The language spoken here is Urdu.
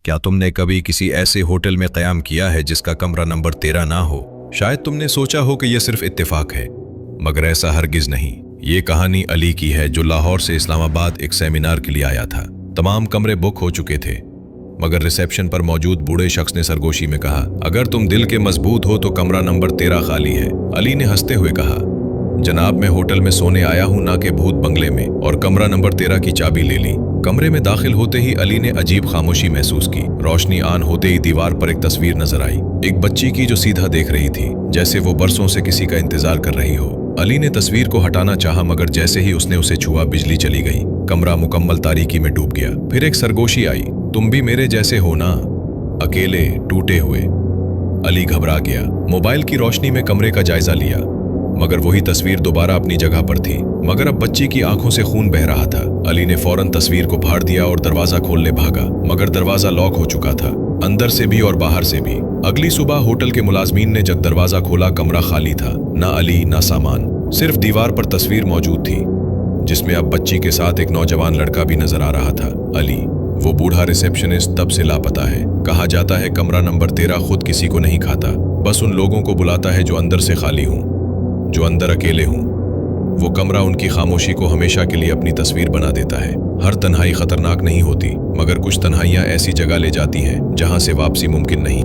کیا تم نے کبھی کسی ایسے ہوٹل میں قیام کیا ہے جس کا کمرہ نمبر 13 نہ ہو؟ شاید تم نے سوچا ہو کہ یہ صرف اتفاق ہے، مگر ایسا ہرگز نہیں۔ یہ کہانی علی کی ہے، جو لاہور سے اسلام آباد ایک سیمینار کے لیے آیا تھا۔ تمام کمرے بک ہو چکے تھے، مگر ریسیپشن پر موجود بوڑھے شخص نے سرگوشی میں کہا، اگر تم دل کے مضبوط ہو تو کمرہ نمبر 13 خالی ہے۔ علی نے ہنستے ہوئے کہا، جناب میں ہوٹل میں سونے آیا ہوں، نہ کہ بھوت بنگلے میں، اور کمرہ نمبر 13 کی چابی لے لی۔ کمرے میں داخل ہوتے ہی علی نے عجیب خاموشی محسوس کی۔ روشنی آن ہوتے ہی دیوار پر ایک تصویر نظر آئی، ایک بچی کی جو سیدھا دیکھ رہی تھی، جیسے وہ برسوں سے کسی کا انتظار کر رہی ہو۔ علی نے تصویر کو ہٹانا چاہا، مگر جیسے ہی اس نے اسے چھوا بجلی چلی گئی۔ کمرہ مکمل تاریکی میں ڈوب گیا۔ پھر ایک سرگوشی آئی، تم بھی میرے جیسے ہو نا، اکیلے، ٹوٹے ہوئے۔ علی گھبرا گیا، موبائل کی روشنی میں کمرے کا جائزہ لیا، مگر وہی تصویر دوبارہ اپنی جگہ پر تھی، مگر اب بچی کی آنکھوں سے خون بہہ رہا تھا۔ علی نے فوراً تصویر کو پھاڑ دیا اور دروازہ کھولنے بھاگا، مگر دروازہ لاک ہو چکا تھا، اندر سے بھی اور باہر سے بھی۔ اگلی صبح ہوٹل کے ملازمین نے جب دروازہ کھولا، کمرہ خالی تھا، نہ علی نہ سامان، صرف دیوار پر تصویر موجود تھی، جس میں اب بچی کے ساتھ ایک نوجوان لڑکا بھی نظر آ رہا تھا، علی۔ وہ بوڑھا ریسیپشنسٹ تب سے لاپتہ ہے۔ کہا جاتا ہے کمرہ نمبر 13 خود کسی کو نہیں کھاتا، بس ان لوگوں کو بلاتا ہے جو اندر سے خالی ہوں، جو اندر اکیلے ہوں۔ وہ کمرہ ان کی خاموشی کو ہمیشہ کے لیے اپنی تصویر بنا دیتا ہے۔ ہر تنہائی خطرناک نہیں ہوتی، مگر کچھ تنہائیاں ایسی جگہ لے جاتی ہیں جہاں سے واپسی ممکن نہیں۔